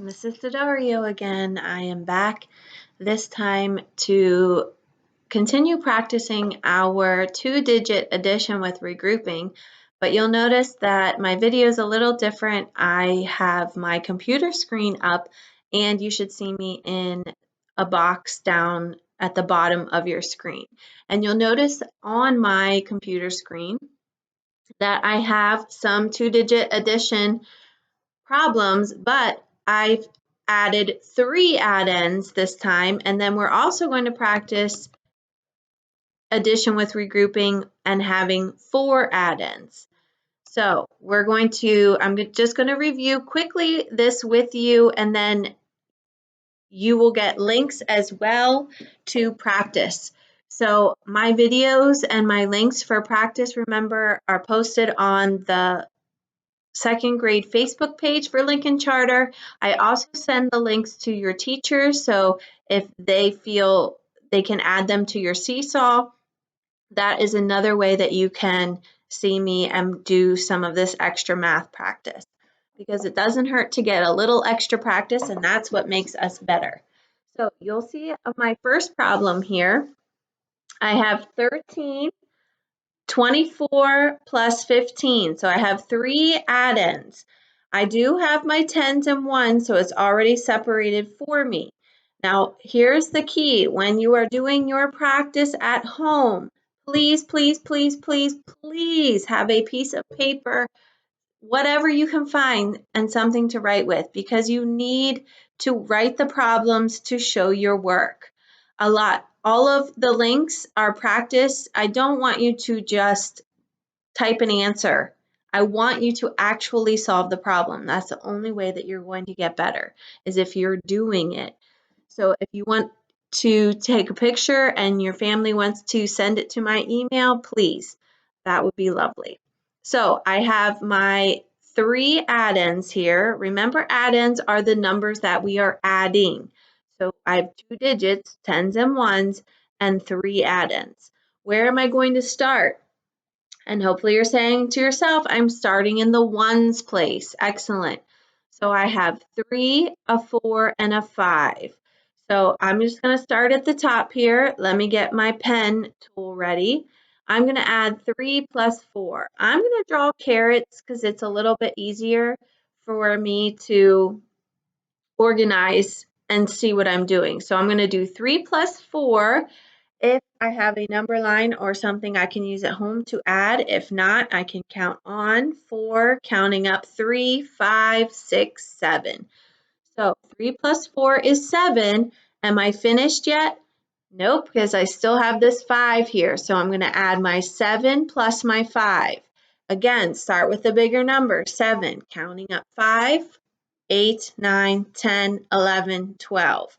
Mrs. Daddario again. I am back this time to continue practicing our two-digit addition with regrouping, but you'll notice that my video is a little different. I have my computer screen up and you should see me in a box down at the bottom of your screen. And you'll notice on my computer screen that I have some two-digit addition problems, but I've added 3 add-ins this time, and then we're also going to practice addition with regrouping and having 4 add-ins. So I'm just going to review quickly this with you, and then you will get links as well to practice. So my videos and my links for practice, remember, are posted on the second grade Facebook page for Lincoln Charter. I also send the links to your teachers, so if they feel they can add them to your Seesaw, that is another way that you can see me and do some of this extra math practice, because it doesn't hurt to get a little extra practice, and that's what makes us better. So you'll see my first problem here. I have 13, 24 plus 15. So I have 3 add-ins. I do have my tens and ones, so it's already separated for me. Now, here's the key. When you are doing your practice at home, please, please, please, please, please have a piece of paper, whatever you can find, and something to write with, because you need to write the problems to show your work. All of the links are practice. I don't want you to just type an answer. I want you to actually solve the problem. That's the only way that you're going to get better, is if you're doing it. So if you want to take a picture and your family wants to send it to my email, please, that would be lovely. So I have my 3 add-ins here. Remember, add-ins are the numbers that we are adding. So I have 2 digits, tens and ones, and 3 add-ins. Where am I going to start? And hopefully you're saying to yourself, I'm starting in the ones place. Excellent. So I have 3, a 4, and a 5. So I'm just going to start at the top here. Let me get my pen tool ready. I'm going to add 3 plus 4. I'm going to draw carets because it's a little bit easier for me to organize and see what I'm doing. So I'm going to do 3 plus 4. If I have a number line or something I can use at home to add. If not, I can count on 4, counting up 3, 5, 6, 7. So 3 plus 4 is 7. Am I finished yet? Nope, because I still have this 5 here. So I'm going to add my 7 plus my 5. Again, start with the bigger number, 7, counting up 5, 8, 9, 10, 11, 12.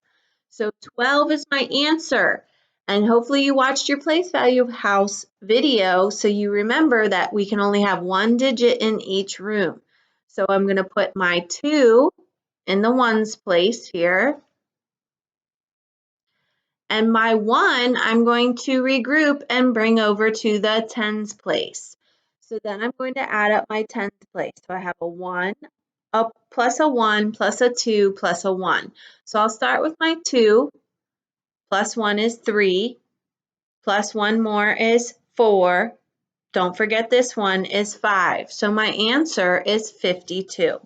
So 12 is my answer. And hopefully you watched your place value house video so you remember that we can only have 1 digit in each room. So I'm going to put my 2 in the ones place here. And my 1 I'm going to regroup and bring over to the tens place. So then I'm going to add up my tens place. So I have a 1, plus a 1, plus a 2, plus a 1. So I'll start with my 2, plus 1 is 3, plus 1 more is 4. Don't forget this one is 5. So my answer is 52.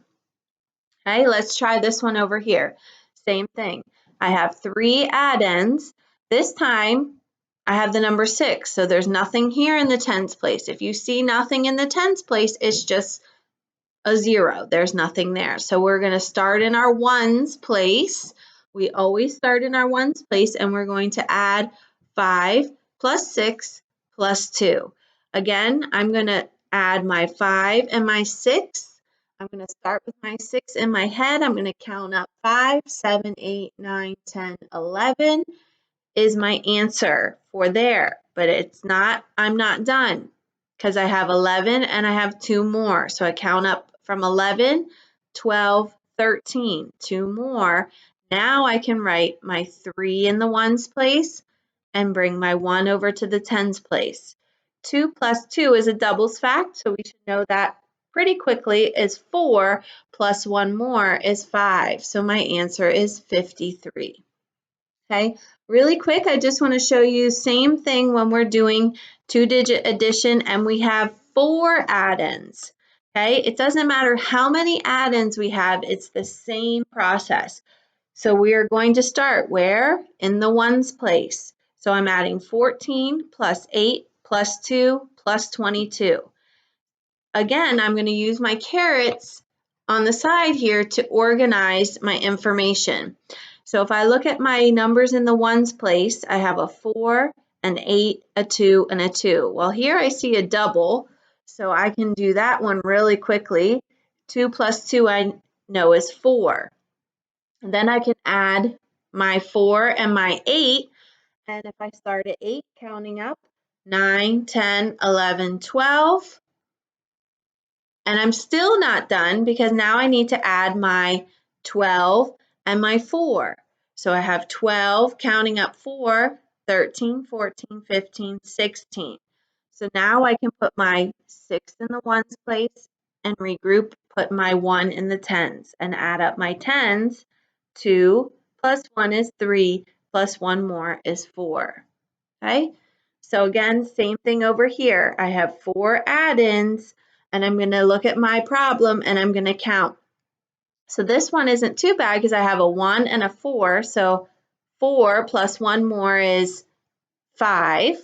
Okay, let's try this one over here. Same thing. I have 3 add-ins. This time I have the number 6, so there's nothing here in the tens place. If you see nothing in the tens place, it's just a 0. There's nothing there. So we're going to start in our ones place. We always start in our ones place, and we're going to add 5 plus 6 plus 2. Again, I'm going to add my 5 and my 6. I'm going to start with my 6 in my head. I'm going to count up 5, 7, 8, 9, 10, 11 is my answer for there. But it's not, I'm not done because I have 11 and I have 2 more. So I count up from 11, 12, 13, 2 more. Now I can write my 3 in the ones place and bring my 1 over to the tens place. 2 plus 2 is a doubles fact, so we should know that pretty quickly is 4 plus 1 more is 5. So my answer is 53. Okay, really quick, I just want to show you same thing when we're doing two-digit addition and we have 4 addends. Okay, it doesn't matter how many addends we have, it's the same process. So we are going to start where? In the ones place. So I'm adding 14 plus 8 plus 2 plus 22. Again, I'm going to use my carets on the side here to organize my information. So if I look at my numbers in the ones place, I have a 4, an 8, a 2, and a 2. Well, here I see a double, so I can do that one really quickly. 2 plus 2 I know is 4. And then I can add my 4 and my 8, and if I start at 8, counting up, 9, 10, 11, 12, and I'm still not done because now I need to add my 12 and my 4. So I have 12, counting up 4, 13, 14, 15, 16. So now I can put my 6 in the ones place and regroup, put my 1 in the tens and add up my tens. 2 plus 1 is 3, plus 1 more is 4. Okay, so again, same thing over here. I have 4 add-ins, and I'm going to look at my problem and I'm going to count. So this one isn't too bad because I have a 1 and a 4. So 4 plus 1 more is 5.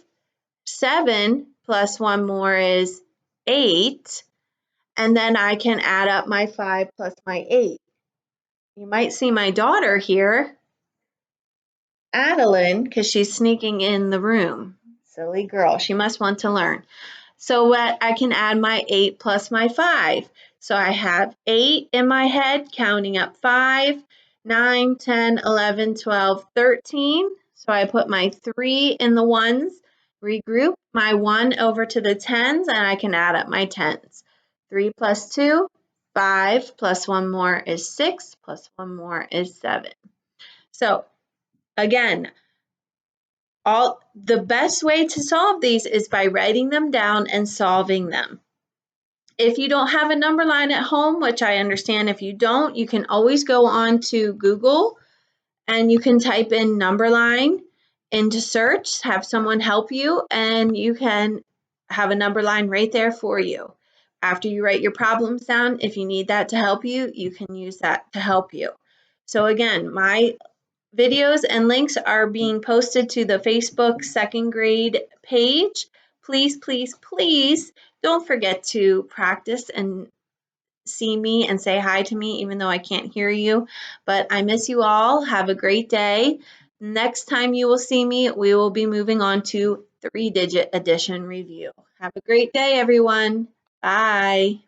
7 plus 1 more is 8. And then I can add up my 5 plus my 8. You might see my daughter here, Adeline, because she's sneaking in the room. Silly girl. She must want to learn. So what I can add my 8 plus my 5. So I have 8 in my head, counting up 5, 9, 10, 11, 12, 13. So I put my 3 in the ones, regroup my 1 over to the tens, and I can add up my tens. 3 plus 2, 5, plus 1 more is 6, plus 1 more is 7. So again, the best way to solve these is by writing them down and solving them. If you don't have a number line at home, which I understand if you don't, you can always go on to Google and you can type in number line into search, have someone help you, and you can have a number line right there for you. After you write your problems down, if you need that to help you, you can use that to help you. So again, my videos and links are being posted to the Facebook second grade page. Please, please, please don't forget to practice and see me and say hi to me, even though I can't hear you. But I miss you all. Have a great day. Next time you will see me, we will be moving on to three-digit addition review. Have a great day, everyone. Bye.